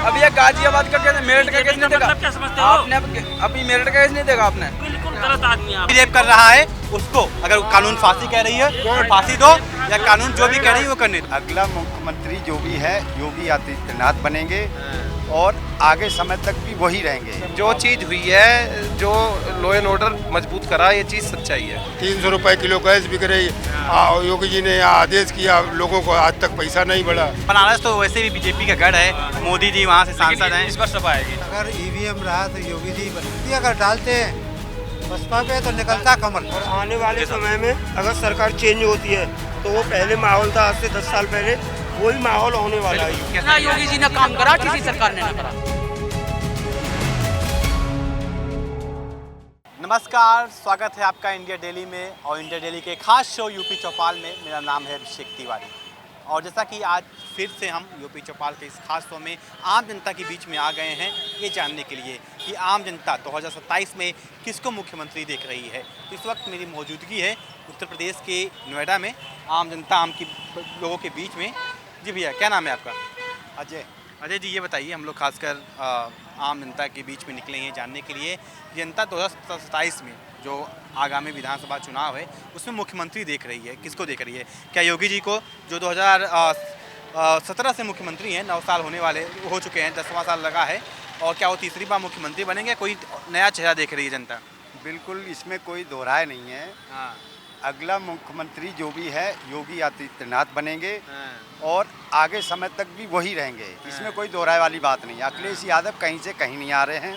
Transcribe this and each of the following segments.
अब ये गाजियाबाद का केस, मेरठ का केस नहीं देखा मतलब क्या समझते हो? आपने? अभी मेरठ का केस नहीं देखा आपने? बिल्कुल गलत आदमी आप। रेप कर रहा है उसको, अगर कानून फांसी कह रही है तो फांसी दो, या कानून जो भी कह रही है वो करने दो। अगला मुख्यमंत्री जो भी है योगी आदित्यनाथ बनेंगे और आगे समय तक भी वही रहेंगे। जो चीज़ हुई है, जो लॉ एंड ऑर्डर मजबूत करा, ये चीज़ सच्चाई है। 300 रुपए किलो गैस बिक रही। योगी जी ने आदेश किया, लोगों को आज तक पैसा नहीं बढ़ा। बनारस तो वैसे भी बीजेपी का गढ़ है, मोदी जी वहाँ से सांसद हैं। इस बार सभा आएगी। अगर ईवीएम रहा तो योगी जी बनती, अगर डालते हैं बसपा पे तो निकलता कमल। और आने वाले समय में अगर सरकार चेंज होती है तो वो पहले माहौल था, आज से 10 साल पहले वही माहौल होने वाला है। ना योगी जी ने काम करा, किसी सरकार ने ना करा। नमस्कार, स्वागत है आपका इंडिया डेली में और इंडिया डेली के खास शो यूपी चौपाल में। मेरा नाम है अभिषेक तिवारी और जैसा कि आज फिर से हम यूपी चौपाल के इस खास शो में आम जनता के बीच में आ गए हैं ये जानने के लिए कि आम जनता 2027 में किसको मुख्यमंत्री देख रही है। तो इस वक्त मेरी मौजूदगी है उत्तर प्रदेश के नोएडा में, आम जनता आम की लोगों के बीच में। जी भैया, क्या नाम है आपका? अजय। अजय जी, ये बताइए, हम लोग खासकर आम जनता के बीच में निकले हैं जानने के लिए जनता 2027 में जो आगामी विधानसभा चुनाव है उसमें मुख्यमंत्री देख रही है, किसको देख रही है? क्या योगी जी को, जो 2017 से मुख्यमंत्री हैं, 9 साल होने वाले हो चुके हैं, 10वां साल लगा है, और क्या वो तीसरी बार मुख्यमंत्री बनेंगे? कोई नया चेहरा देख रही है जनता? बिल्कुल, इसमें कोई दोहराए नहीं है। हाँ। अगला मुख्यमंत्री जो भी है योगी आदित्यनाथ बनेंगे हाँ। और आगे समय तक भी वही रहेंगे। इसमें कोई दोहराए वाली बात नहीं। अखिलेश यादव कहीं से कहीं नहीं आ रहे हैं।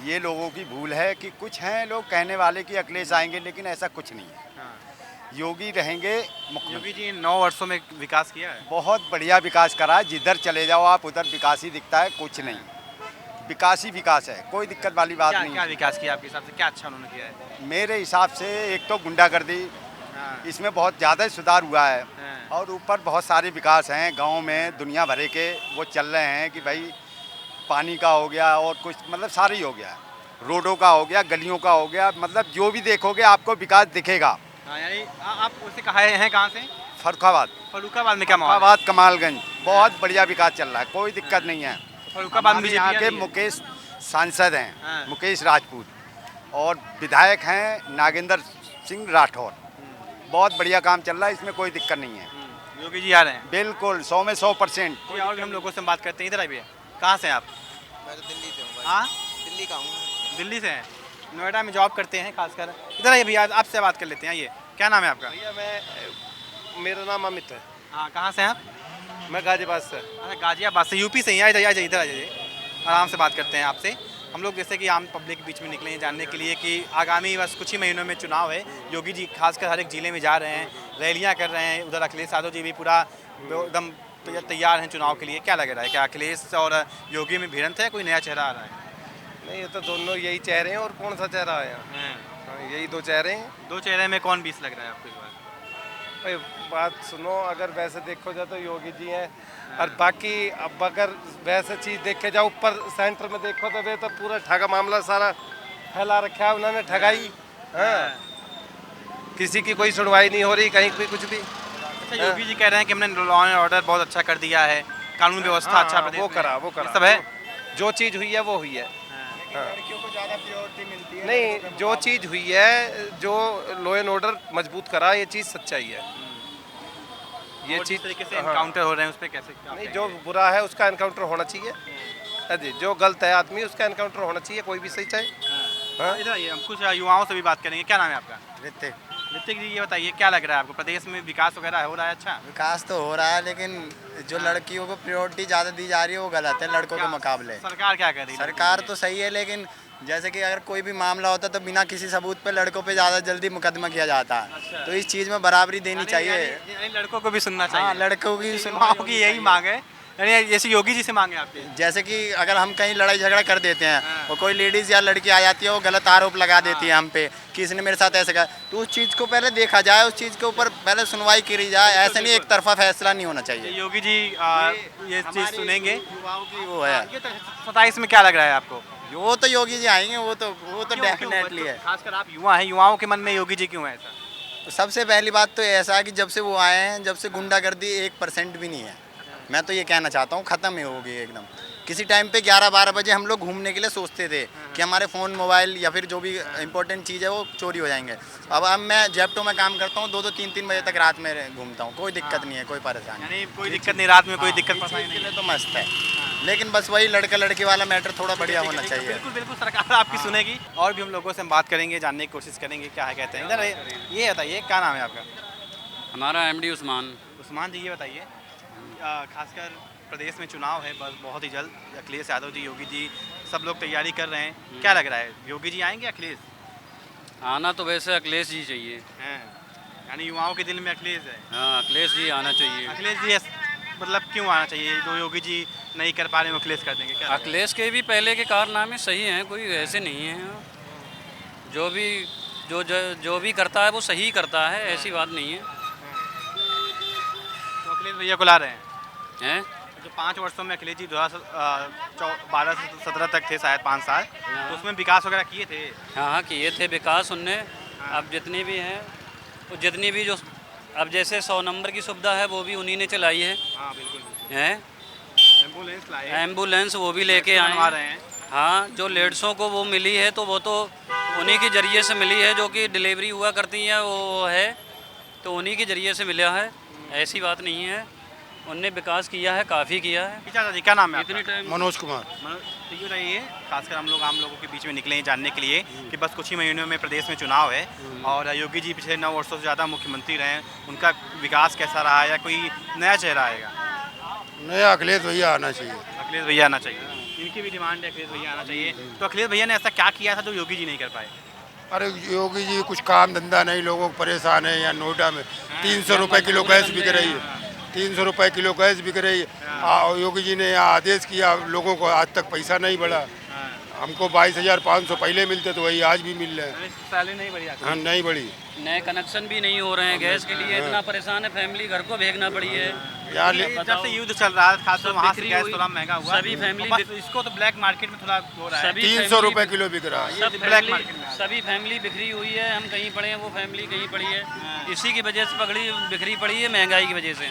ये लोगों की भूल है कि कुछ हैं लोग कहने वाले कि अखिलेश आएंगे, लेकिन ऐसा कुछ नहीं है। हाँ। योगी रहेंगे। योगी जी 9 वर्षों में विकास किया है, बहुत बढ़िया विकास करा है। जिधर चले जाओ आप उधर विकास ही दिखता है, कुछ नहीं। विकास ही विकास है, कोई दिक्कत वाली बात नहीं। क्या विकास किया आपके हिसाब से? क्या अच्छा उन्होंने किया है? मेरे हिसाब से एक तो गुंडागर्दी, हाँ। इसमें बहुत ज़्यादा सुधार हुआ है। हाँ। और ऊपर बहुत सारे विकास हैं गांव में, दुनिया भरे के वो चल रहे हैं कि भाई पानी का हो गया और कुछ मतलब सारी हो गया, रोडों का हो गया, गलियों का हो गया, मतलब जो भी देखोगे आपको विकास दिखेगा। हाँ, यानी आप उसे कहा हैं कहाँ से? फर्रुखाबाद। फर्रुखाबाद में क्या माहौल है? फर्रुखाबाद कमालगंज बहुत बढ़िया विकास चल रहा है, कोई दिक्कत नहीं है। फर्रुखाबाद में यहाँ के मुकेश सांसद हैं, मुकेश राजपूत, और विधायक हैं नागेंद्र सिंह राठौर। बहुत बढ़िया काम चल रहा है, इसमें कोई दिक्कत नहीं है। योगी जी आ रहे हैं? बिल्कुल 100 में 100%। कोई और भी हम लोगों से बात करते हैं। इधर आइए, कहाँ से हैं आप? मैं तो दिल्ली से हूँ। हाँ, दिल्ली का हूँ। दिल्ली से हैं, नोएडा में जॉब करते हैं खासकर। इधर आइए भैया, आपसे बात कर लेते हैं। ये क्या नाम है आपका? भैया मेरा नाम अमित है। हाँ, कहाँ से हैं आप? मैं गाजियाबाद से। अच्छा, गाजियाबाद से, यूपी से ही। इधर आ जाइए, आराम से बात करते हैं आपसे। हम लोग जैसे कि आम पब्लिक के बीच में निकले हैं जानने के लिए कि आगामी बस कुछ ही महीनों में चुनाव है। योगी जी खासकर हर एक ज़िले में जा रहे हैं, रैलियां कर रहे हैं। उधर अखिलेश यादव जी भी पूरा एकदम तैयार हैं चुनाव के लिए। क्या लग रहा है, क्या अखिलेश और योगी में भिड़ंत है, कोई नया चेहरा आ रहा है? नहीं, ये तो दोनों यही चेहरे हैं, और कौन सा चेहरा है? हाँ, यही दो चेहरे हैं। दो चेहरे में कौन 20 लग रहा है आपको इस बार? भाई बात सुनो, अगर वैसे देखो जाए तो योगी जी हैं, और बाकी अब अगर वैसे चीज़ देखे जाओ ऊपर सेंटर में देखो तो वे तो पूरा ठगा मामला सारा फैला रखा है उन्होंने, ठगाई। हाँ, किसी की कोई सुनवाई नहीं हो रही, कहीं भी कुछ भी। अच्छा, योगी जी कह रहे हैं कि हमने लॉ एंड ऑर्डर बहुत अच्छा कर दिया है, कानून व्यवस्था अच्छा प्रदेश वो में करा सब है। जो चीज़ हुई है वो हुई है। लड़कियों को ज़्यादा प्रायोरिटी मिलती है। नहीं, जो चीज़ हुई है, जो लॉ एंड ऑर्डर मजबूत करा, ये चीज़ सच्चाई है। ये चीज़ तरीके से एनकाउंटर हो रहे हैं, उस पर कैसे? नहीं, जो बुरा है उसका एनकाउंटर होना चाहिए। जी, जो गलत है आदमी उसका एनकाउंटर होना चाहिए, कोई भी सही चाहे। हाँ। इधर आइए, हम कुछ युवाओं से भी बात करेंगे। क्या नाम है आपका? ऋतिक। ऋतिक जी, ये बताइए, क्या लग रहा है आपको, प्रदेश में विकास वगैरह हो रहा है? अच्छा विकास तो हो रहा है, लेकिन जो लड़कियों को प्रायोरिटी ज़्यादा दी जा रही है वो गलत है लड़कों के मुकाबले। सरकार क्या कर रही है? सरकार तो सही है, लेकिन जैसे कि अगर कोई भी मामला होता तो बिना किसी सबूत पे लड़कों पे ज़्यादा जल्दी मुकदमा किया जाता है। अच्छा। तो इस चीज़ में बराबरी देनी चाहिए। यानी लड़कों को भी सुनना चाहिए। हाँ, लड़कों की युवाओं की यही मांग है, यानी जैसे योगी जी से मांगे आपके। जैसे कि अगर हम कहीं लड़ाई झगड़ा कर देते हैं हाँ। और कोई लेडीज़ या लड़की आ जाती है, वो गलत आरोप लगा देती है हम पे कि इसने मेरे साथ ऐसे कहा, तो उस चीज़ को पहले देखा जाए, उस चीज़ के ऊपर पहले सुनवाई करी जाए। ऐसे नहीं एक तरफा फैसला नहीं होना चाहिए। योगी जी ये चीज़ सुनेंगे। युवाओं की वो है। 27 में क्या लग रहा है आपको? वो तो योगी जी आएंगे, वो तो डेफिनेटली है। खासकर आप युवा हैं, युवाओं के मन में योगी जी क्यों है ऐसा? सबसे पहली बात तो ऐसा है कि जब से वो आए हैं, जब से गुंडागर्दी 1% भी नहीं है। मैं तो ये कहना चाहता हूँ ख़त्म ही होगी एकदम। किसी टाइम पे 11-12 बजे हम लोग घूमने के लिए सोचते थे कि हमारे फ़ोन मोबाइल या फिर जो भी इंपॉर्टेंट चीज़ है वो चोरी हो जाएंगे। अब मैं जेप्टो में काम करता हूँ, 2-2 3-3 बजे तक रात में घूमता हूँ, कोई दिक्कत नहीं है, कोई परेशानी यानी कोई दिक्कत नहीं, रात में कोई दिक्कत नहीं, परेशानी के नहीं लिए तो मस्त है। लेकिन बस वही लड़का लड़की वाला मैटर थोड़ा बढ़िया होना चाहिए। बिल्कुल बिल्कुल, सरकार आपकी सुनेगी। और भी हम लोगों से हम बात करेंगे, जानने की कोशिश करेंगे क्या है कहते हैं। इधर ये बताइए, क्या नाम है आपका? हमारा एमडी उस्मान। उस्मान जी, ये बताइए, खासकर प्रदेश में चुनाव है बस बहुत ही जल्द, अखिलेश यादव जी, योगी जी, सब लोग तैयारी कर रहे हैं, क्या लग रहा है, योगी जी आएंगे अखिलेश? आना तो वैसे अखिलेश जी चाहिए। हैं, यानी युवाओं के दिल में अखिलेश है। हाँ, अखिलेश जी आना चाहिए। अखिलेश जी मतलब क्यों आना चाहिए? जो योगी जी नहीं कर पा रहे हैं अखिलेश कर देंगे क्या? अखिलेश के भी पहले के कारनामे सही हैं, कोई ऐसे नहीं है। जो भी करता है वो सही करता है, ऐसी बात नहीं है। तो अखिलेश भैया को ला रहे हैं? जो 5 वर्षों में अखिलेश जी 2012 से 17 तक थे शायद 5 साल, तो उसमें विकास वगैरह किए थे? हाँ, किए थे विकास उनने। अब जितनी भी हैं, तो जितनी भी जो अब जैसे 100 नंबर की सुविधा है वो भी उन्हीं ने चलाई है। हाँ बिल्कुल। हैं? एम्बुलेंस लाए, एम्बुलेंस वो भी लेके आए रहे हैं। हाँ, जो लेडीज़ों को वो मिली है तो वो तो उन्हीं के ज़रिए से मिली है, जो कि डिलीवरी हुआ करती हैं वो है, तो उन्हीं के ज़रिए से मिला है, ऐसी बात नहीं है। उनने विकास किया है, काफ़ी किया है। चाचा जी, क्या नाम है इतनी टाइम मनोज कुमार। ठीक बताइए, खासकर हम लोग आम लोगों के बीच में निकले हैं जानने के लिए कि बस कुछ ही महीनों में प्रदेश में चुनाव है और योगी जी पिछले 9 वर्षों से ज़्यादा मुख्यमंत्री रहे हैं, उनका विकास कैसा रहा या कोई नया चेहरा आएगा? नया अखिलेश भैया आना चाहिए। अखिलेश भैया आना चाहिए, इनकी भी डिमांड है अखिलेश भैया आना चाहिए। तो अखिलेश भैया ने ऐसा क्या किया था जो योगी जी नहीं कर पाए? अरे योगी जी कुछ काम धंधा नहीं, लोगों को परेशान है। या नोएडा में 300 रुपये किलो गैस बिक रही है, 300 रुपये किलो गैस बिक रही है। योगी जी ने यहाँ आदेश किया, लोगों को आज तक पैसा नहीं बढ़ा। हमको 22,500 पहले मिलते तो वही आज भी मिल रहे हैं। सैलरी नहीं बढ़ी? हाँ, नहीं बढ़ी। नए कनेक्शन भी नहीं हो रहे हैं गैस के लिए, इतना परेशान है, फैमिली घर को भेजना पड़ी है। यार जब से युद्ध चल रहा है खासकर वहाँ से गैस थोड़ा महंगा हुआ, सभी फैमिली बस इसको तो ब्लैक मार्केट में थोड़ा हो रहा है। 300 रुपये किलो बिक रहा है। सभी फैमिली बिखरी हुई है, हम कहीं पड़े हैं, वो फैमिली कहीं पड़ी है। इसी की वजह से बिखरी पड़ी है, महंगाई की वजह से।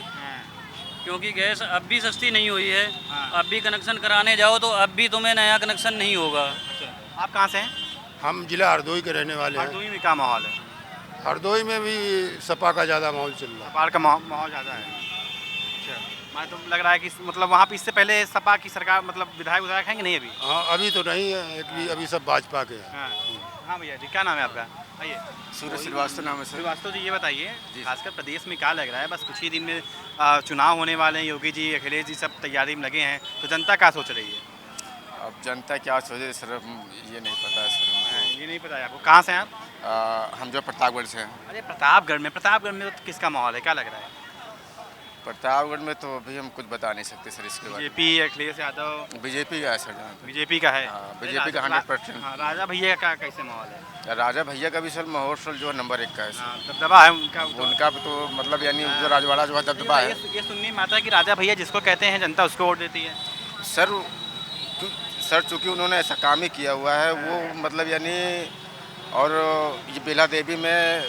क्योंकि गैस अब भी सस्ती नहीं हुई है। अब भी कनेक्शन कराने जाओ तो अब भी तुम्हें नया कनेक्शन नहीं होगा। आप कहाँ से हैं? हम जिला हरदोई के रहने वाले हैं। हरदोई में क्या माहौल है? हरदोई में भी सपा का ज़्यादा माहौल चल रहा है। सपा का माहौल ज़्यादा है। अच्छा, मैं तो लग रहा है कि मतलब वहाँ पे इससे पहले सपा की सरकार मतलब विधायक हैं कि नहीं अभी? हाँ, अभी तो नहीं है, एक भी अभी सब भाजपा के हैं। हाँ भैया जी, क्या नाम है आपका? आइए। सूर्य श्रीवास्तव नाम है सर। श्रीवास्तव जी, ये बताइए, खासकर प्रदेश में क्या लग रहा है, बस कुछ ही दिन में चुनाव होने वाले हैं, योगी जी अखिलेश जी सब तैयारी में लगे हैं, तो जनता क्या सोच रही है? अब जनता क्या सोचे सर, ये नहीं पता है सर। ये नहीं पता है आपको? कहाँ से हैं आप? हम जो प्रतापगढ़ से हैं। अरे प्रतापगढ़ में तो किसका माहौल है, क्या लग रहा है? प्रतापगढ़ में तो अभी हम कुछ बता नहीं सकते सर इसके बारे बीजेपी, अखिलेश यादव? में। बीजेपी का है सर जहाँ पे। बीजेपी का है? बीजेपी का 100%। हाँ, राजा भैया का कैसे माहौल है? राजा भैया का भी सर माहौल सर जो है नंबर 1 का है हाँ, सर। दबदबा है उनका। उनका भी तो मतलब यानी जो राजवाड़ा जो है दबदबा है। ये सुनने में आता है कि राजा भैया जिसको कहते हैं जनता उसको वोट देती है। सर चूँकि उन्होंने ऐसा काम ही किया हुआ है वो मतलब यानी, और ये बेला देवी में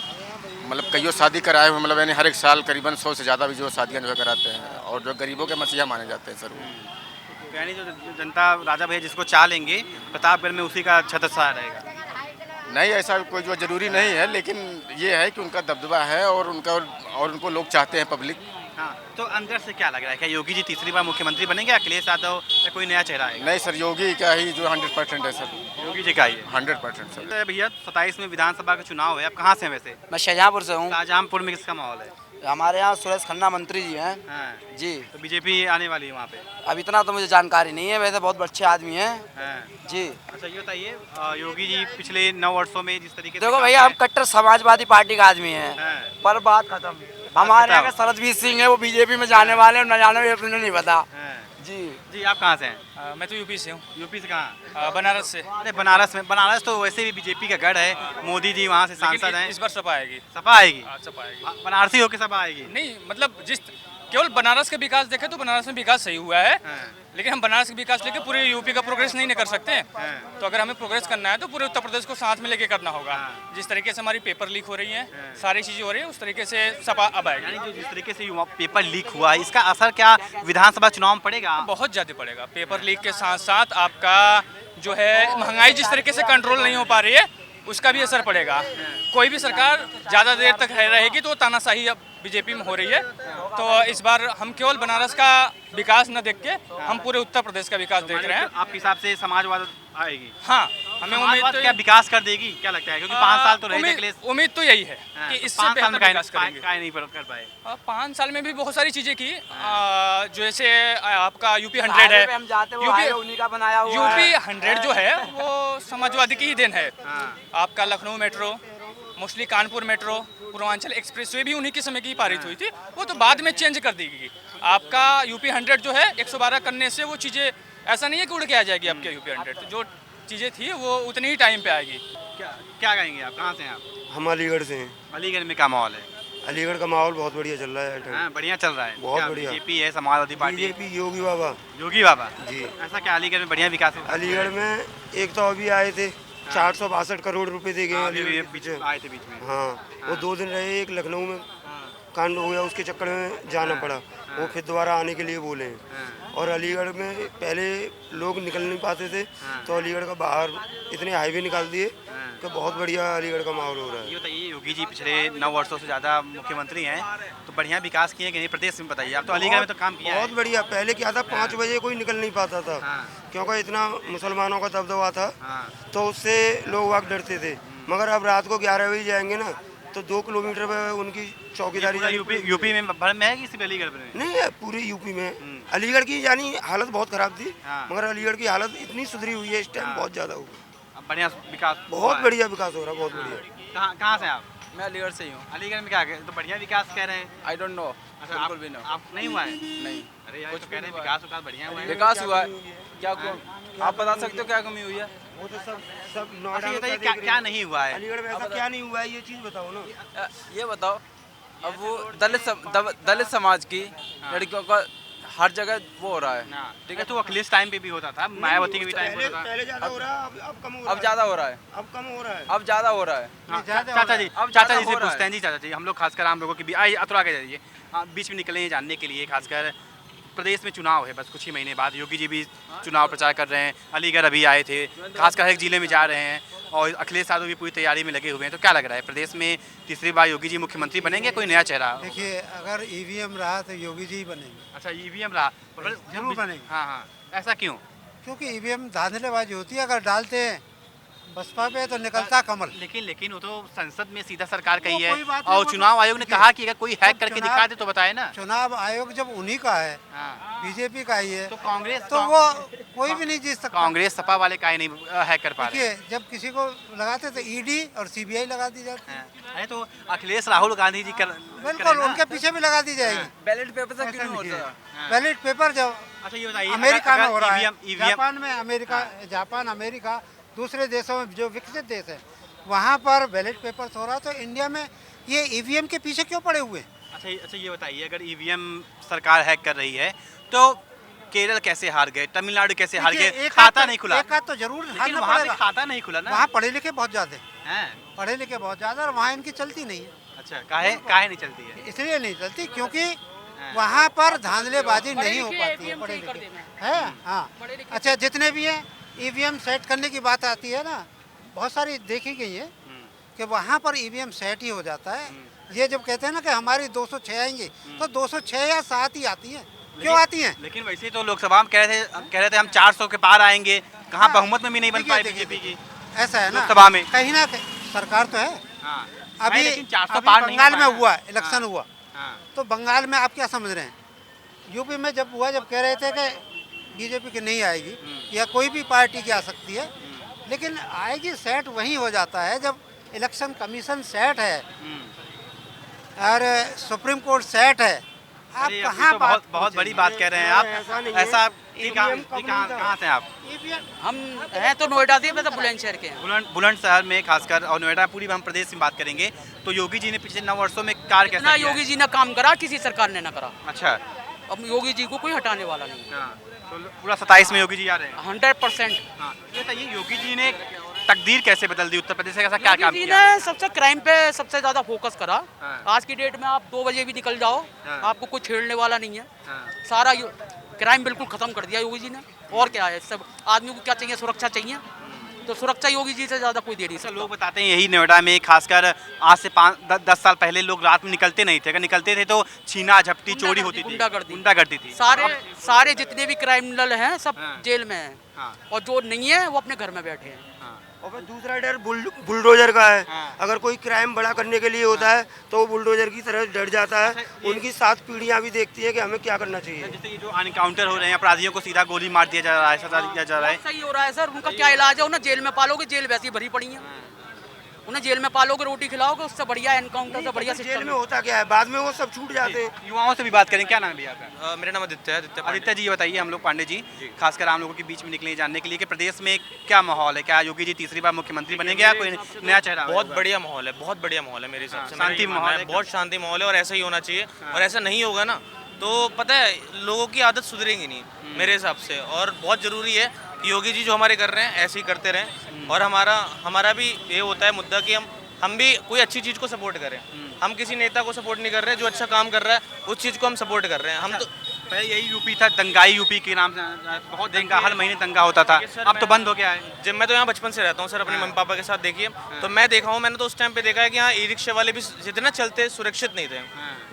मतलब कईयों शादी कराए हुए, मतलब यानी हर एक साल करीबन 100 से ज़्यादा भी जो शादियाँ जो है कराते हैं, और जो गरीबों के मसीहा माने जाते हैं सर वो। यानी जो जनता राजा भैया जिसको चाह लेंगे प्रतापगढ़ में उसी का छत्रछाया रहेगा? नहीं, ऐसा कोई जो जरूरी नहीं है, लेकिन ये है कि उनका दबदबा है और उनको लोग चाहते हैं, पब्लिक। हाँ, तो अंदर से क्या लग रहा है, क्या योगी जी तीसरी बार मुख्यमंत्री बनेंगे, अखिलेश यादव या कोई नया चेहरा आएगा? नहीं सर, योगी का ही जो 100% है सर। योगी जी का ही 100% सर। भैया 27 में विधानसभा का चुनाव है, आप कहाँ से हैं वैसे? मैं शाहजहाँपुर से हूँ। शाहजहाँपुर में किसका माहौल है? हमारे यहाँ सुरेश खन्ना मंत्री जी हैं। हाँ। जी। तो बीजेपी आने वाली है वहाँ पे? अब इतना तो मुझे जानकारी नहीं है, वैसे बहुत अच्छे आदमी हैं। हाँ। जी। अच्छा, ये बताइए, योगी जी पिछले 9 वर्षों में जिस तरीके से देखो भैया, हम कट्टर समाजवादी पार्टी का आदमी हैं। हाँ। पर बात खत्म। हमारे यहाँ शरदवीर सिंह है, वो बीजेपी में जाने वाले हैं, न जाने वाले नहीं पता। जी जी, आप कहाँ से हैं? मैं तो यूपी से हूँ। यूपी से कहाँ? बनारस से। अरे बनारस तो वैसे भी बीजेपी का गढ़ है, मोदी जी वहाँ से सांसद हैं। इस बार सपा आएगी। सपा आएगी? सपा आएगी। बनारसी होके सपा आएगी? नहीं, मतलब जिस केवल बनारस का विकास देखें तो बनारस में विकास सही हुआ है, लेकिन हम बनारस का विकास लेके पूरे यूपी का प्रोग्रेस नहीं कर सकते। तो अगर हमें प्रोग्रेस करना है तो पूरे उत्तर प्रदेश को साथ में लेके करना होगा। जिस तरीके से हमारी पेपर लीक हो रही है, सारी चीज़ें हो रही है, उस तरीके से सपा अब आएगी। यानी जो जिस तरीके से पेपर लीक हुआ है, इसका असर क्या विधानसभा चुनाव में पड़ेगा? बहुत ज़्यादा पड़ेगा। पेपर लीक के साथ साथ आपका जो है महंगाई जिस तरीके से कंट्रोल नहीं हो पा रही है, उसका भी असर पड़ेगा। कोई भी सरकार ज़्यादा देर तक रहेगी तो तानाशाही अब बीजेपी में हो रही है। तो इस बार हम केवल बनारस का विकास न देख के हम पूरे उत्तर प्रदेश का विकास देख रहे हैं। आपके हिसाब से समाजवाद आएगी? हाँ, हमें उम्मीद तो क्या विकास कर देगी, क्या लगता है? क्योंकि 5 साल तो रहे थे। उम्मीद तो यही है कि इससे बेहतर विकास करेंगे। नहीं कर पाए। 5 साल में भी बहुत सारी चीज़ें की, जैसे आपका यूपी 100 है, यूपी 100 जो है वो समाजवादी की ही देन है। आपका Lucknow metro, mostly Kanpur metro, Purvanchal expressway भी उन्हीं के समय की पारित हुई थी, वो तो बाद में चेंज कर दी गई। आपका यूपी 100 जो है 112 करने से वो चीज़ें ऐसा नहीं है कि उड़ के आ जाएगी आपके यूपी 100, तो जो चीज़ें थी वो उतनी ही टाइम पे आएगी। क्या कहेंगे आप? कहाँ से हैं आप? हम अलीगढ़ से हैं। अलीगढ़ में क्या माहौल है? अलीगढ़ का माहौल बहुत बढ़िया चल रहा है। बढ़िया चल रहा है, बहुत बढ़िया। बीजेपी है, समाजवादी पार्टी, बीजेपी, योगी बाबा। योगी बाबा जी। ऐसा क्या अलीगढ़ में बढ़िया विकास है? अलीगढ़ में एक तो अभी आए थे 462 करोड़ रुपए दे गए अलीगढ़ पीछे आए थे बीच में। हाँ, वो 2 दिन रहे, एक लखनऊ में कांड हो गया, उसके चक्कर में जाना पड़ा। वो फिर दोबारा आने के लिए बोले हैं। और अलीगढ़ में पहले लोग निकल नहीं पाते थे, तो अलीगढ़ का बाहर इतने हाईवे निकाल दिए कि बहुत बढ़िया अलीगढ़ का माहौल हो रहा है। ये बताइए, योगी जी पिछले 9 वर्षों से ज़्यादा मुख्यमंत्री हैं, तो बढ़िया विकास किए कि नहीं प्रदेश में? बताइए, आप तो अलीगढ़ में तो काम किया है। बहुत बढ़िया। पहले क्या था, 5 बजे कोई निकल नहीं पाता था, क्योंकि इतना मुसलमानों का दबदबा था, तो उससे लोग वक्त डरते थे। मगर अब रात को 11 बजे जाएंगे ना, तो 2 किलोमीटर पे उनकी चौकीदारी। यूपी में भर में है कि सिर्फ अलीगढ़ में? नहीं है, पूरे यूपी में। अलीगढ़ की यानी हालत बहुत खराब थी, मगर अलीगढ़ की हालत इतनी सुधरी हुई है इस टाइम, बहुत ज़्यादा हो गई। बढ़िया विकास, बहुत बढ़िया विकास हो रहा है, बहुत बढ़िया। कहाँ से आप? मैं अलीगढ़ से ही हूँ। अलीगढ़ में क्या तो बढ़िया विकास कह रहे हैं? आई डोंट नो। अच्छा, बिल्कुल भी नो। आप नहीं हुआ है? नहीं। अरे यार, कुछ कह रहे हैं विकास बढ़िया हुआ है। विकास हुआ है, क्या आप बता सकते हो क्या कमी हुई है? वो तो सब अच्छा, ये बताइए क्या नहीं हुआ है अलीगढ़ में? ऐसा क्या नहीं हुआ है, ये चीज़ बताओ ना। ये बताओ, अब वो दलित समाज की लड़कियों का हर जगह वो हो रहा है, ठीक है? तो अखिलेश टाइम पे भी होता था, मायावती के भी टाइम पे होता था। पहले ज़्यादा हो रहा है, अब कम हो रहा है। अब ज़्यादा हो रहा है, अब कम हो रहा है। अब ज़्यादा हो रहा है। चाचा जी, चाचा जी से पूछते हैं जी। चाचा जी, हम लोग खासकर आम लोगों की भी आइए थोड़ा आगे जाइए, बीच में निकले हैं जानने के लिए। खासकर प्रदेश में चुनाव है, बस कुछ ही महीने बाद योगी जी भी चुनाव प्रचार कर रहे हैं, अलीगढ़ अभी आए थे, खासकर हर एक जिले में जा रहे हैं, और अखिलेश यादव भी पूरी तैयारी में लगे हुए हैं। तो क्या लग रहा है, प्रदेश में तीसरी बार योगी जी मुख्यमंत्री बनेंगे, कोई नया चेहरा? देखिए, अगर ईवीएम रहा तो योगी जी ही बनेंगे। अच्छा, ईवीएम रहा जरूर बनेंगे। हाँ, ऐसा क्यों? क्योंकि ईवीएम धांधलेबाजी होती है, अगर डालते हैं बसपा पे तो निकलता कमल। लेकिन वो तो संसद में सीधा सरकार कही है, कोई बात नहीं, और वो तो चुनाव आयोग ने कहा कि अगर कोई हैक करके चुनाव- दिखा दे तो बताए ना। चुनाव आयोग जब उन्हीं का है, बीजेपी का ही है, तो कांग्रेस तो वो कोई भी नहीं जीत सकता। कांग्रेस सपा वाले काहे नहीं हैक कर पा रहे? देखिए, जब किसी को लगाते तो ईडी और सीबीआई लगा दी जाती है। अरे तो अखिलेश राहुल गांधी जी बिल्कुल, उनके पीछे भी लगा दी जाएगी। बैलेट पेपर से क्यों नहीं होता? बैलेट पेपर जब अच्छा, ये बताइए, अमेरिका में हो रहा है, ईवीएम जापान में, जापान, अमेरिका, दूसरे देशों में जो विकसित देश है, वहाँ पर बैलेट पेपर हो रहा है, तो इंडिया में ये ईवीएम के पीछे क्यों पड़े हुए? अच्छा, ये बताइए, अगर ईवीएम सरकार हैक कर रही है तो केरल कैसे हार गए, तमिलनाडु कैसे हार गए? खाता नहीं खुला। एक आध तो जरूर लेकिन वहाँ पे खाता नहीं खुला ना। वहाँ पढ़े लिखे बहुत ज्यादा हैं, पढ़े लिखे बहुत ज्यादा, और वहाँ इनकी चलती नहीं है। अच्छा, काहे नहीं चलती है? इसलिए नहीं चलती क्योंकि वहाँ पर धांधलेबाजी नहीं हो पाती है, पढ़े लिखे है। हाँ, अच्छा, जितने भी हैं ईवीएम सेट करने की बात आती है ना, बहुत सारी देखी गई है कि वहाँ पर ईवीएम सेट ही हो जाता है। ये जब कहते हैं ना कि हमारी 206 आएंगी, तो 206 या 7 ही आती हैं। क्यों आती हैं? लेकिन वैसे तो लोकसभा में कह रहे थे हम 400 के पार आएंगे, कहाँ बहुमत में भी नहीं बन पाए बीजेपी की। ऐसा है ना, लोकसभा में कहीं ना कहीं सरकार तो है। अभी लेकिन 400 पार नहीं बंगाल हो में पाया। हुआ इलेक्शन हुआ, तो बंगाल में आप क्या समझ रहे हैं? यूपी में जब हुआ, जब कह रहे थे कि बीजेपी की नहीं आएगी या कोई भी पार्टी की आ सकती है, लेकिन आएगी, सेट वही हो जाता है जब इलेक्शन कमीशन सेट है और सुप्रीम कोर्ट सेट है। आप अरे, कहाँ तो बात बहुत बड़ी बात कह रहे हैं आप। ऐसा कहाँ से आप? हम हैं तो नोएडा से, मतलब बुलंदशहर के हैं। बुलंदशहर में खासकर और नोएडा पूरी हम प्रदेश में बात करेंगे तो योगी जी ने पिछले 9 वर्षों में कार्य कैसा इतना किया है? योगी जी ने काम करा, किसी सरकार ने ना करा। अच्छा, अब योगी जी को कोई हटाने वाला नहीं। तो पूरा 27 में योगी जी आ रहे हैं। 100%। हाँ, ये बताइए योगी जी ने तकदीर कैसे बदल दी उत्तर प्रदेश से, ऐसा क्या काम योगी जी किया? ने सबसे क्राइम पे सबसे ज्यादा फोकस करा। हाँ। आज की डेट में आप 2 बजे भी निकल जाओ, हाँ। आपको कोई छेड़ने वाला नहीं है। हाँ। सारा क्राइम बिल्कुल खत्म कर दिया योगी जी ने। और क्या है, सब आदमी को क्या चाहिए, सुरक्षा चाहिए, तो सुरक्षा योगी जी से ज्यादा कोई दे नहीं सकता। लोग बताते हैं यही नोएडा में खासकर आज से 5-10 साल पहले लोग रात में निकलते नहीं थे, अगर निकलते थे तो छीना झपटी चोरी होती थी, गुंडागर्दी थी। सारे जितने भी क्रिमिनल हैं सब हाँ। जेल में हैं। हाँ। और जो नहीं है वो अपने घर में बैठे हैं। और फिर दूसरा डर बुलडोजर का है। हाँ। अगर कोई क्राइम बड़ा करने के लिए होता है तो वो बुलडोजर की तरह डर जाता है। उनकी 7 पीढ़ियां भी देखती है कि हमें क्या करना चाहिए। जैसे ये जो एनकाउंटर हो रहे हैं, अपराधियों को सीधा गोली मार दिया जा रहा है, सजा दिया जा रहा है। सही हो रहा है सर, उनका क्या इलाज है? उन्हें जेल में पालोगे, जेल वैसी भरी पड़ी है। उन्हें जेल में पालोगे, रोटी खिलाओगे, उससे बढ़िया एनकाउंटर से बढ़िया जेल में होता क्या है, बाद में वो सब छूट जाते हैं। युवाओं से भी बात करें, क्या नाम है भैया आपका? मेरा नाम आदित्य है। आदित्य जी, ये बताइए, हम लोग पांडे जी खासकर आम लोगों के बीच में निकले जानने के लिए कि प्रदेश में क्या माहौल है, क्या योगी जी तीसरी बार मुख्यमंत्री बनेंगे या कोई नया चेहरा? बहुत बढ़िया माहौल है, बहुत बढ़िया माहौल है मेरे हिसाब से। शांति माहौल है, बहुत शांति माहौल है और ऐसा ही होना चाहिए। और ऐसा नहीं होगा ना तो पता है लोगों की आदत सुधरेंगी नहीं मेरे हिसाब से। और बहुत ज़रूरी है कि योगी जी जो हमारे कर रहे हैं ऐसे ही करते रहें। और हमारा भी ये होता है मुद्दा कि हम भी कोई अच्छी चीज़ को सपोर्ट करें। हम किसी नेता को सपोर्ट नहीं कर रहे, जो अच्छा काम कर रहा है उस चीज़ को हम सपोर्ट कर रहे हैं। हम तो पहले यही यूपी था, दंगाई यूपी के नाम से बहुत दंगा, हर महीने दंगा होता था, अब तो बंद हो गया है। जब मैं तो यहाँ बचपन से रहता हूँ सर, अपने मम्मी पापा के साथ। देखिए तो मैं देखा हूँ, मैंने तो उस टाइम पे देखा है कि यहाँ ई रिक्शा वाले भी जितना चलते सुरक्षित नहीं थे।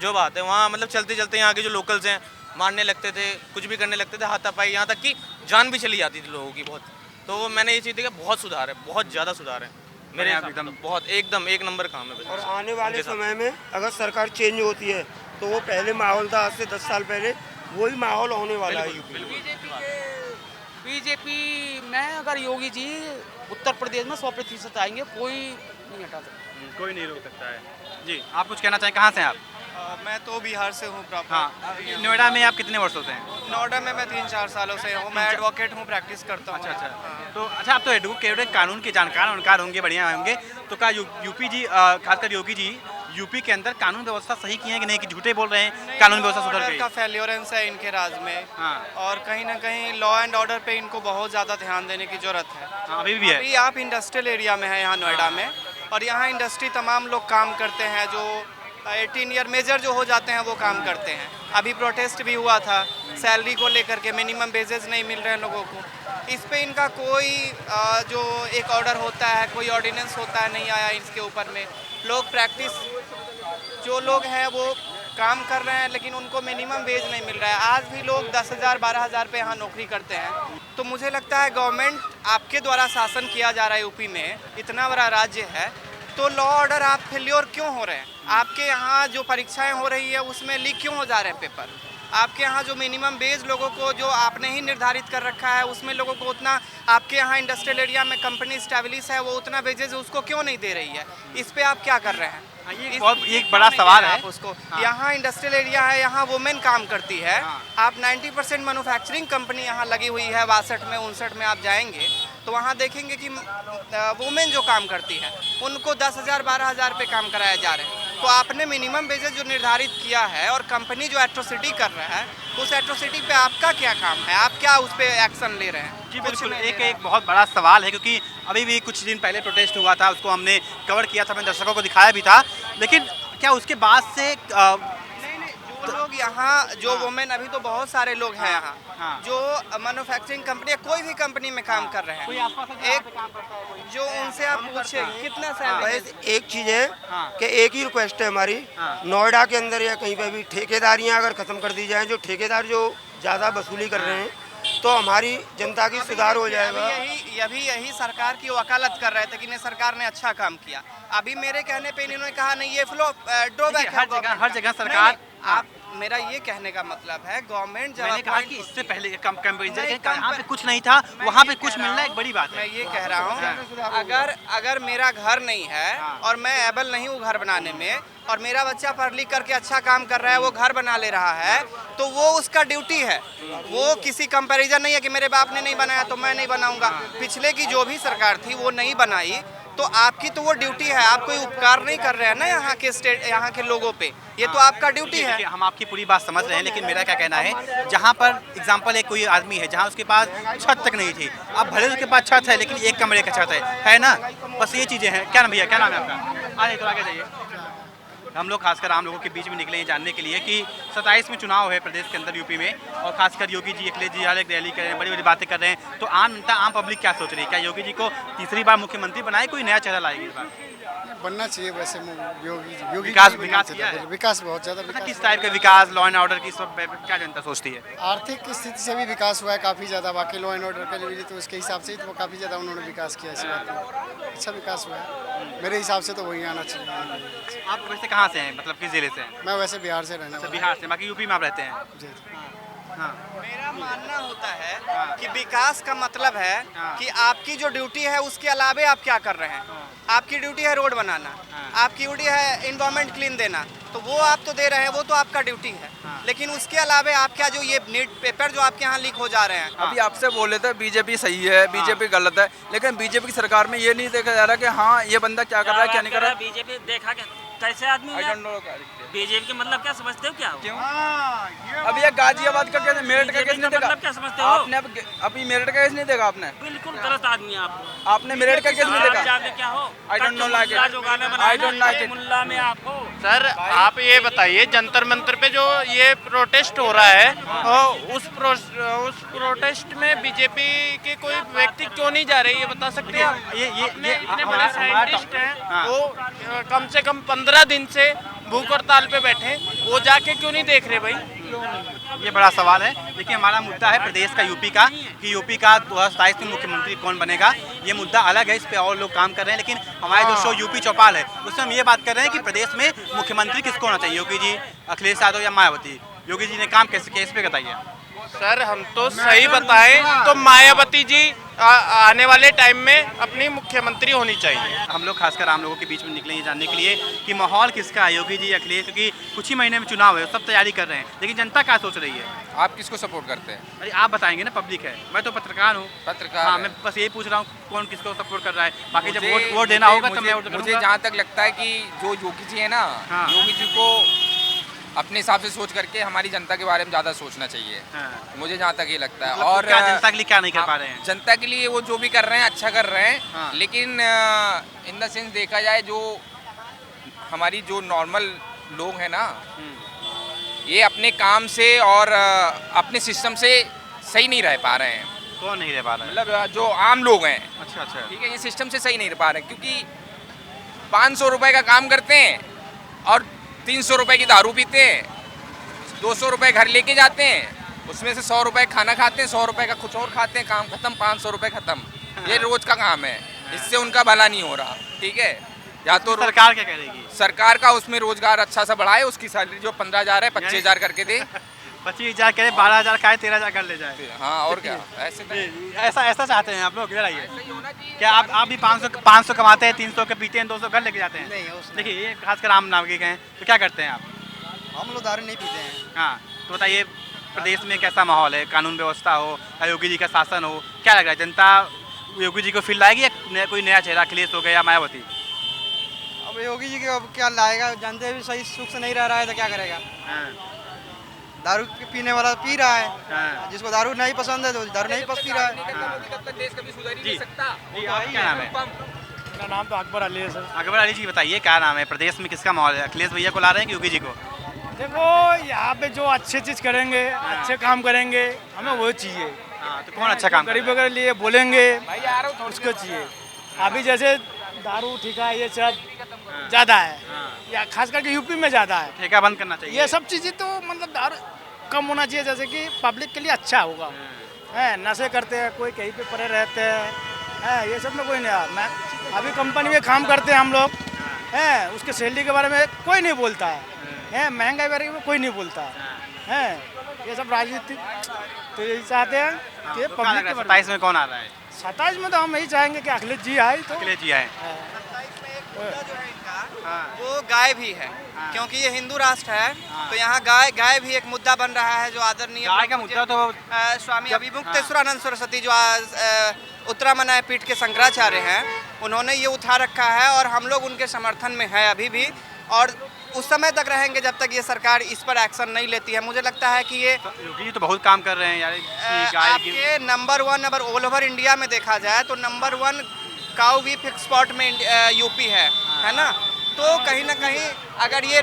जो बात है वहाँ मतलब चलते चलते यहाँ के जो लोकल्स हैं मारने लगते थे, कुछ भी करने लगते थे, हाथापाई, यहाँ तक कि जान भी चली जाती थी लोगों की बहुत। तो मैंने ये चीज़ देखा, बहुत सुधार है, बहुत ज़्यादा सुधार है मेरे एकदम, बहुत एकदम 1 नंबर काम है। और आने वाले समय में अगर सरकार चेंज होती है तो वो पहले माहौल था, आज से 10 साल पहले वही माहौल होने वाला है यूपी। बीजेपी में अगर योगी जी उत्तर प्रदेश में 100% आएंगे, कोई नहीं हटा सकता, कोई नहीं रोक सकता है। जी, आप कुछ कहना चाहें? कहाँ से हैं आप? मैं तो बिहार से हूँ प्रॉपर। हाँ, नोएडा में आप कितने वर्षों से हैं? नोएडा में मैं 3-4 सालों से हूँ। मैं एडवोकेट हूँ, प्रैक्टिस करता हूँ। अच्छा। तो अच्छा, आप तो एडवोकेट, कानून के जानकार होंगे, बढ़िया होंगे। तो क्या यूपी जी, खासकर योगी जी यूपी के अंदर कानून व्यवस्था सही की है कि नहीं, कि झूठे बोल रहे हैं, कानून व्यवस्था सुधर गई? का फेल्योरेंस है इनके राज में। और कहीं ना कहीं लॉ एंड ऑर्डर पे इनको बहुत ज़्यादा ध्यान देने की जरूरत है। अभी भी है। अभी आप इंडस्ट्रियल एरिया में है यहाँ नोएडा में, और यहाँ इंडस्ट्री तमाम लोग काम करते हैं। जो 18 ईयर मेजर जो हो जाते हैं वो काम करते हैं। अभी प्रोटेस्ट भी हुआ था सैलरी को लेकर के, मिनिमम वेजेस नहीं मिल रहे हैं लोगों को। इस पे इनका कोई जो एक ऑर्डर होता है, कोई ऑर्डिनेंस होता है, नहीं आया इसके ऊपर में। लोग प्रैक्टिस जो लोग हैं वो काम कर रहे हैं, लेकिन उनको मिनिमम वेज नहीं मिल रहा है। आज भी लोग 10,000 12,000 पे यहाँ नौकरी करते हैं। तो मुझे लगता है गवर्नमेंट आपके द्वारा शासन किया जा रहा है यूपी में, इतना बड़ा राज्य है, तो लॉ ऑर्डर आप फेल्योर क्यों हो रहे हैं? आपके यहाँ जो परीक्षाएं हो रही है उसमें लीक क्यों हो जा रहे हैं पेपर? आपके यहाँ जो मिनिमम वेज लोगों को जो आपने ही निर्धारित कर रखा है उसमें लोगों को उतना, आपके यहाँ इंडस्ट्रियल एरिया में कंपनी स्टैब्लिश है वो उतना वेजेज उसको क्यों नहीं दे रही है? इस पे आप क्या कर रहे हैं? ये एक बड़ा सवाल है उसको। यहाँ इंडस्ट्रियल एरिया है, यहाँ वुमेन काम करती है। आप 90% मैन्युफैक्चरिंग कंपनी यहाँ लगी हुई है। 62 में 59 में आप जाएंगे तो वहाँ देखेंगे कि वुमेन जो काम करती है उनको 10,000 12,000 पे काम कराया जा रहे हैं। तो आपने मिनिमम वेजेस जो निर्धारित किया है और कंपनी जो एट्रोसिटी कर रहा है, उस एट्रोसिटी पे आपका क्या काम है? आप क्या उस पर एक्शन ले रहे हैं? जी बिल्कुल, एक बहुत बड़ा सवाल है, क्योंकि अभी भी कुछ दिन पहले प्रोटेस्ट हुआ था, उसको हमने कवर किया था, मैंने दर्शकों को दिखाया भी था। लेकिन क्या उसके बाद से जो लोग यहाँ, जो वुमेन, अभी तो बहुत सारे लोग हैं यहाँ जो मैन्युफैक्चरिंग कंपनी, कोई भी कंपनी में काम कर रहे हैं। एक जो उनसे आप पूछे कितना सैलरी। एक चीज़ है कि एक ही रिक्वेस्ट है हमारी, नोएडा के अंदर या कहीं पे भी ठेकेदारियाँ अगर खत्म कर दी जाएं, जो ठेकेदार जो ज़्यादा वसूली कर रहे हैं, तो हमारी जनता की सुधार हो जाएगा। यही सरकार की वकालत कर रहे थे कि नहीं सरकार ने अच्छा काम किया। अभी मेरे कहने पे इन्होंने कहा नहीं ये फ्लो ड्रॉबैक है, हर जगह सरकार। आप, मेरा ये कहने का मतलब है गवर्नमेंट जब, मैंने कहा कि इससे पहले यहाँ पे कुछ नहीं था, वहाँ पे कुछ मिलना एक बड़ी बात है। मैं ये कह रहा हूँ अगर मेरा घर नहीं है और मैं एबल नहीं हूँ घर बनाने में, और मेरा बच्चा पढ़ लिख करके अच्छा काम कर रहा है, वो घर बना ले रहा है, तो वो उसका ड्यूटी है। वो किसी कंपैरिजन नहीं है कि मेरे बाप ने नहीं बनाया तो मैं नहीं बनाऊंगा। पिछले की जो भी सरकार थी वो नहीं बनाई, तो आपकी तो वो ड्यूटी है। आप कोई उपकार नहीं कर रहे हैं ना यहाँ के स्टेट, यहाँ के लोगों पे, ये तो आपका ड्यूटी है। हम आपकी पूरी बात समझ रहे हैं, लेकिन मेरा क्या कहना है, जहाँ पर एग्जांपल एक कोई आदमी है जहाँ उसके पास छत तक नहीं थी, अब भले उसके पास छत है लेकिन एक कमरे का छत है ना, बस ये चीज़ें हैं। क्या नाम भैया, क्या नाम है आपका? आगे तो आगे जाइए। हम लोग खासकर आम लोगों के बीच में निकले हैं जानने के लिए कि 27 में चुनाव है प्रदेश के अंदर, यूपी में, और खासकर योगी जी, अखिलेश जी एक रैली कर रहे हैं, बड़ी बड़ी बातें कर रहे हैं, तो आम जनता, आम पब्लिक क्या सोच रही है? क्या योगी जी को तीसरी बार मुख्यमंत्री बनाए, कोई नया चेहरा लाएगी इस बार? बनना चाहिए वैसे योगी विकास किया है? विकास बहुत ज़्यादा। किस टाइप का विकास, लॉ एंड ऑर्डर की सब क्या जनता सोचती है? आर्थिक स्थिति से भी विकास हुआ है काफ़ी ज़्यादा, बाकी लॉ एंड ऑर्डर के लिए तो उसके हिसाब से तो काफ़ी ज़्यादा उन्होंने विकास किया, इस बात में अच्छा विकास हुआ है। मेरे हिसाब से तो वही आना चाहिए। आप वैसे कहाँ से हैं, मतलब किस जिले से हैं? मैं वैसे बिहार से रहना। बिहार से, बाकी यूपी में आप रहते हैं? जी। मेरा मानना होता है कि विकास का मतलब है कि आपकी जो ड्यूटी है उसके अलावे आप क्या कर रहे हैं। आपकी ड्यूटी है रोड बनाना, आपकी ड्यूटी है इन्वायरमेंट क्लीन देना, तो वो आप तो दे रहे हैं, वो तो आपका ड्यूटी है। लेकिन उसके अलावे आप क्या, जो ये नीट पेपर जो आपके यहाँ लीक हो जा रहे हैं, अभी आपसे बोले थे बीजेपी सही है, बीजेपी गलत है, लेकिन बीजेपी की सरकार में ये नहीं देखा जा रहा कि हाँ ये बंदा क्या कर रहा है, क्या नहीं कर रहा है। बीजेपी देखा कैसे आदमी है? बीजेपी के मतलब क्या समझते हो? क्या क्यों? अभी ये गाजियाबाद का केस, मेरठ का केस नहीं देखा? मतलब क्या समझते हो? आपने अभी मेरठ का केस नहीं देखा आपने? बिल्कुल गलत आदमी है आप। आपने मेरठ का केस नहीं देखा? क्या हो? I don't know like it, I don't like it. मुल्ला में आप हो। सर आप ये बताइए, जंतर मंतर पे जो ये प्रोटेस्ट हो रहा है, उस प्रोटेस्ट में बीजेपी के कोई व्यक्ति क्यों नहीं जा रहे, ये बता सकते हैं आप? ये इतने बड़े साइंटिस्ट हैं, वो कम से कम 15 दिन से भूख हड़ताल पे बैठे, वो जाके क्यों नहीं देख रहे भाई? ये बड़ा सवाल है। देखिए, हमारा मुद्दा है प्रदेश का, यूपी का, कि यूपी का 2027 में मुख्यमंत्री कौन बनेगा, ये मुद्दा अलग है, इस पे और लोग काम कर रहे हैं। लेकिन हमारे जो शो यूपी चौपाल है उसमें हम ये बात कर रहे हैं कि प्रदेश में मुख्यमंत्री किसको होना चाहिए, योगी जी, अखिलेश यादव या मायावती? योगी जी ने काम कैसे किया, इस पे बताइए। सर हम तो सही बताएं तो मायावती जी आने वाले टाइम में अपनी मुख्यमंत्री होनी चाहिए। हम लोग खासकर आम लोगों के बीच में निकले हैं जानने के लिए कि माहौल किसका है, योगी जी, अखिलेश, क्योंकि कुछ ही महीने में चुनाव है, सब तैयारी कर रहे हैं, लेकिन जनता क्या सोच रही है? आप किसको सपोर्ट करते हैं? अरे आप बताएंगे ना, पब्लिक है, मैं तो पत्रकार हूँ। पत्रकार? हाँ, मैं बस यही पूछ रहा हूँ कौन किसको सपोर्ट कर रहा है, बाकी जब वोट देना होगा तब मैं वोट करूंगा। मुझे जहाँ तक लगता है कि जो योगी जी है ना, योगी जी को अपने हिसाब से सोच करके हमारी जनता के बारे में ज़्यादा सोचना चाहिए। मुझे जहाँ तक ये लगता है। और क्या जनता के लिए क्या नहीं कर पा रहे हैं? जनता के लिए वो जो भी कर रहे हैं अच्छा कर रहे हैं, लेकिन इन द सेंस देखा जाए, जो हमारी जो नॉर्मल लोग हैं ना, ये अपने काम से और अपने सिस्टम से सही नहीं रह पा रहे हैं। कौन नहीं रह पा रहा है? मतलब जो आम लोग हैं, अच्छा, ठीक है, ये सिस्टम से सही नहीं रह पा रहे हैं, क्योंकि 500 रुपये का काम करते हैं और 300 रुपये की दारू पीते हैं, 200 रुपये घर लेके जाते हैं, उसमें से 100 रुपये खाना खाते हैं, 100 रुपये का कुछ और खाते हैं, काम खत्म, 500 रुपये खत्म। ये रोज का काम है, इससे उनका भला नहीं हो रहा, ठीक है। या तो सरकार क्या करेगी? सरकार का उसमें रोजगार अच्छा सा बढ़ाए, उसकी सैलरी जो 15,000 है 25,000 करके दे। 25,000 करे, 12,000 खाए, 13,000 कर ले जाए। हाँ, और क्या, ऐसा चाहते हैं आप लोग? इधर आइए। क्या आप भी 500 कमाते हैं, 300 के पीते हैं, 200 घर लेके जाते हैं? नहीं, देखिए, ये खासकर आम नागरिक हैं, तो क्या करते हैं आप? हम लोग दारू नहीं पीते हैं। हाँ, तो बताइए प्रदेश में कैसा माहौल है, कानून व्यवस्था हो, योगी जी का शासन हो, क्या लग रहा है, जनता योगी जी को फील लाएगी या कोई नया चेहरा, अखिलेश हो गया या मायावती? अब योगी जी के अब क्या लाएगा, जानते भी सही सुख से नहीं रह रहा है तो क्या करेगा। दारू पीने वाला पी रहा है, जिसको दारू नहीं पसंद है तो दारू नहीं पी रहा है। देश कभी सुधर ही नहीं सकता। क्या नाम है? मेरा नाम तो अकबर अली है सर। अकबर अली जी, बताइए क्या नाम है, प्रदेश में किसका माहौल है, अखिलेश भैया को ला रहे हैं कि योगी जी को? देखो, यहाँ पे जो अच्छे चीज़ करेंगे, अच्छे काम करेंगे, हमें वो चाहिए। तो कौन अच्छा काम गरीबों के लिए बोलेंगे उसको चाहिए। अभी जैसे दारू ठेका ये सब ज़्यादा है, या खास करके यूपी में ज़्यादा है। ठेका बंद करना चाहिए। ये सब चीज़ें तो मतलब दारू कम होना चाहिए, जैसे कि पब्लिक के लिए अच्छा होगा। है, नशे करते हैं, कोई कहीं पे पड़े रहते हैं, ये सब में कोई नहीं। मैं अभी कंपनी में काम करते हैं हम लोग, हैं, उसके सैलरी के बारे में कोई नहीं बोलता है, महंगाई बारे में कोई नहीं बोलता है। ये सब राजनीति तो यही चाहते हैं कि पब्लिक के 27 में कौन आ रहा है? 27 में तो हम यही चाहेंगे कि अखिलेश जी आए, तो अखिलेश जी आए। वो गाय भी है, क्योंकि ये हिंदू राष्ट्र है। तो यहाँ गाय भी एक मुद्दा बन रहा है, जो आदरणीय गाय का मुद्दा तो स्वामी अभिमुक्तेश्वरानंद सरस्वती जो उत्तरामनाय पीठ के शंकराचार्य हैं, उन्होंने ये उठा रखा है और हम लोग उनके समर्थन में है अभी भी, और उस समय तक रहेंगे जब तक ये सरकार इस पर एक्शन नहीं लेती है। मुझे लगता है कि ये योगी जी तो बहुत काम कर रहे हैं यार, आपके नंबर 1 अगर ऑल ओवर इंडिया में देखा जाए तो नंबर 1 काऊ बीफ एक्सपोर्ट में यूपी है ना। तो कहीं ना कहीं अगर ये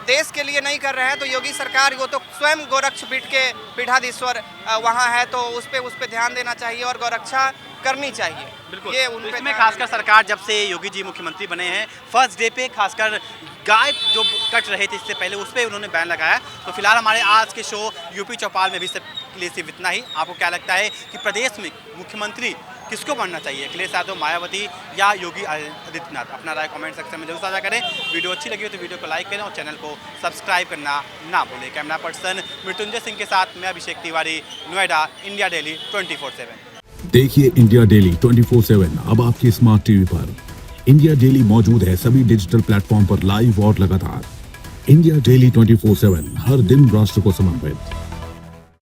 देश के लिए नहीं कर रहे हैं तो योगी सरकार वो तो स्वयं गोरक्ष पीठ के पीठाधीश्वर वहाँ है, तो उस पर ध्यान देना चाहिए और गौरक्षा करनी चाहिए। बिल्कुल। ये तो इसमें खासकर सरकार जब से योगी जी मुख्यमंत्री बने हैं, फर्स्ट डे पे खासकर गाय जो कट रहे थे इससे पहले उस पर उन्होंने बैन लगाया। तो फिलहाल हमारे आज के शो यूपी चौपाल में भी सबके लिए सिर्फ इतना ही। आपको क्या लगता है कि प्रदेश में मुख्यमंत्री किसको बनना चाहिए, अखिलेश यादव, मायावती या योगी आदित्यनाथ? अपना राय कमेंट सेक्शन में जरूर साझा करें। वीडियो अच्छी लगी हो तो वीडियो को लाइक करें और चैनल को सब्सक्राइब करना ना भूलें। कैमरा पर्सन मृत्युंजय सिंह के साथ मैं अभिषेक तिवारी, नोएडा, इंडिया डेली 24/7। देखिए इंडिया डेली 24/7 अब आपके स्मार्ट टीवी पर। इंडिया डेली मौजूद है सभी डिजिटल प्लेटफॉर्म पर लाइव और लगातार। इंडिया डेली 24/7 हर दिन राष्ट्र को समर्पित।